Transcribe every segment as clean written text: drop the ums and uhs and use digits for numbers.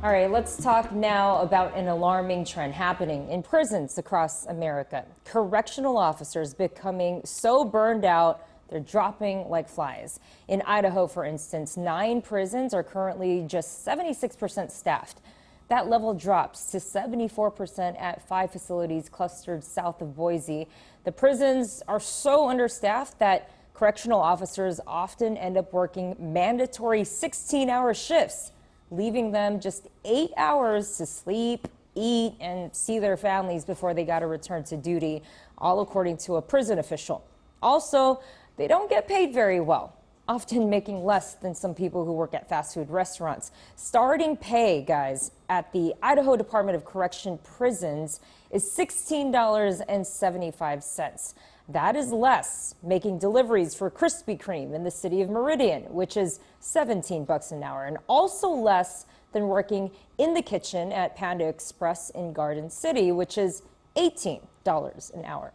All right, let's talk now about an alarming trend happening in prisons across America. Correctional officers becoming so burned out, they're dropping like flies. In Idaho, for instance, 9 prisons are currently just 76% staffed. That level drops to 74% at 5 facilities clustered south of Boise. The prisons are so understaffed that correctional officers often end up working mandatory 16-hour shifts, leaving them just 8 hours to sleep, eat, and see their families before they got to return to duty, all according to a prison official. Also, they don't get paid very well, often making less than some people who work at fast food restaurants. Starting pay, guys, at the Idaho Department of Correction prisons is $16.75. That is less making deliveries for Krispy Kreme in the city of Meridian, which is $17 an hour, and also less than working in the kitchen at Panda Express in Garden City, which is $18 an hour.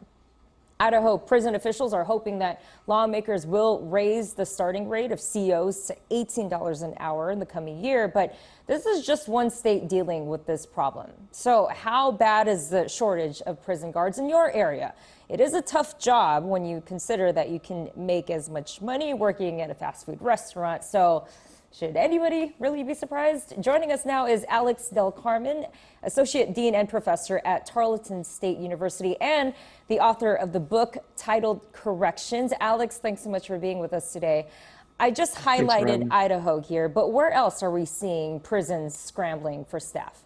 Idaho prison officials are hoping that lawmakers will raise the starting rate of COs to $18 an hour in the coming year, but this is just one state dealing with this problem. So how bad is the shortage of prison guards in your area? It is a tough job when you consider that you can make as much money working at a fast food restaurant. So should anybody really be surprised? Joining us now is Alex Del Carmen, Associate Dean and Professor at Tarleton State University and the author of the book titled Corrections. Alex, thanks so much for being with us today. I just highlighted Idaho here, but where else are we seeing prisons scrambling for staff?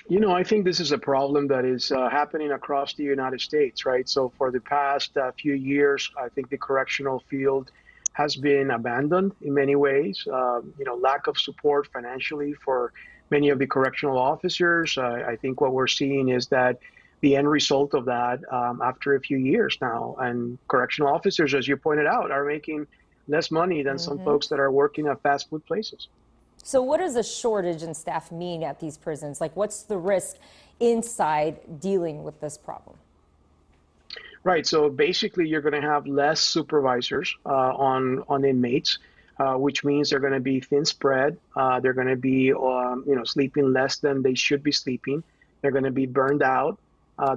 You know, I think this is a problem that is happening across the United States, right? So for the past few years, I think the correctional field has been abandoned in many ways. Lack of support financially for many of the correctional officers. I think what we're seeing is that the end result of that after a few years now, and correctional officers, as you pointed out, are making less money than some folks that are working at fast food places. So what does a shortage in staff mean at these prisons? Like, what's the risk inside dealing with this problem? Right. So basically, you're going to have less supervisors on inmates, which means they're going to be thin spread. They're going to be, sleeping less than they should be sleeping. They're going to be burned out.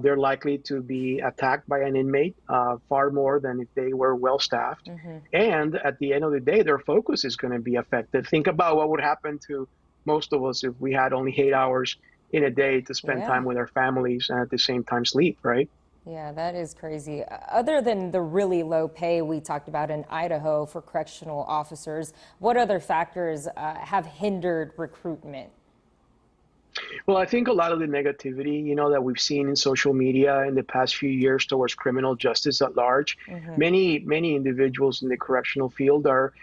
They're likely to be attacked by an inmate far more than if they were well staffed. And at the end of the day, their focus is going to be affected. Think about what would happen to most of us if we had only 8 hours in a day to spend time with our families and at the same time sleep, right? Yeah, that is crazy. Other than the really low pay we talked about in Idaho for correctional officers, what other factors have hindered recruitment? Well, I think a lot of the negativity, that we've seen in social media in the past few years towards criminal justice at large, many individuals in the correctional field are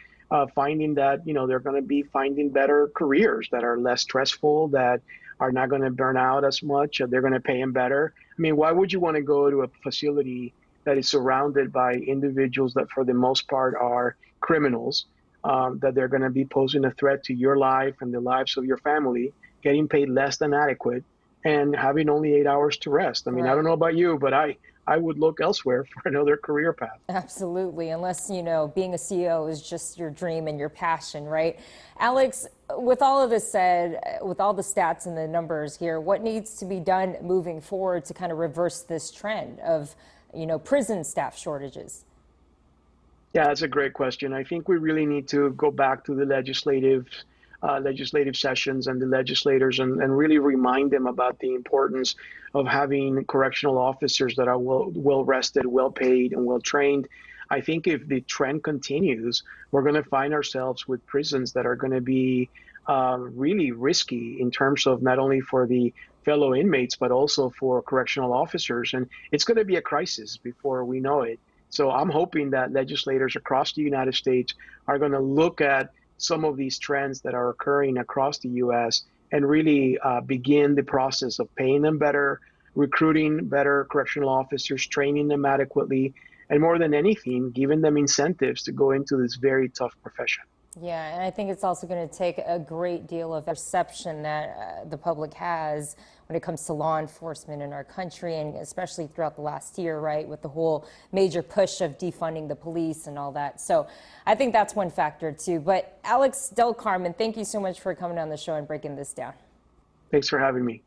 finding that, they're going to be finding better careers that are less stressful, that are not going to burn out as much. They're going to pay them better. I mean, why would you want to go to a facility that is surrounded by individuals that for the most part are criminals, that they're going to be posing a threat to your life and the lives of your family, getting paid less than adequate, and having only 8 hours to rest? I mean, I don't know about you, but I would look elsewhere for another career path. Absolutely, unless, being a CEO is just your dream and your passion, right? Alex, with all of this said, with all the stats and the numbers here, what needs to be done moving forward to kind of reverse this trend of, prison staff shortages? Yeah, that's a great question. I think we really need to go back to the legislative sessions and the legislators and really remind them about the importance of having correctional officers that are well rested, well paid, and well trained. I think if the trend continues, we're going to find ourselves with prisons that are going to be really risky in terms of not only for the fellow inmates, but also for correctional officers. And it's going to be a crisis before we know it. So I'm hoping that legislators across the United States are going to look at some of these trends that are occurring across the U.S. and really begin the process of paying them better, recruiting better correctional officers, training them adequately, and more than anything, giving them incentives to go into this very tough profession. Yeah, and I think it's also going to take a great deal of perception that the public has when it comes to law enforcement in our country, and especially throughout the last year, right, with the whole major push of defunding the police and all that. So I think that's one factor too. But Alex Del Carmen, thank you so much for coming on the show and breaking this down. Thanks for having me.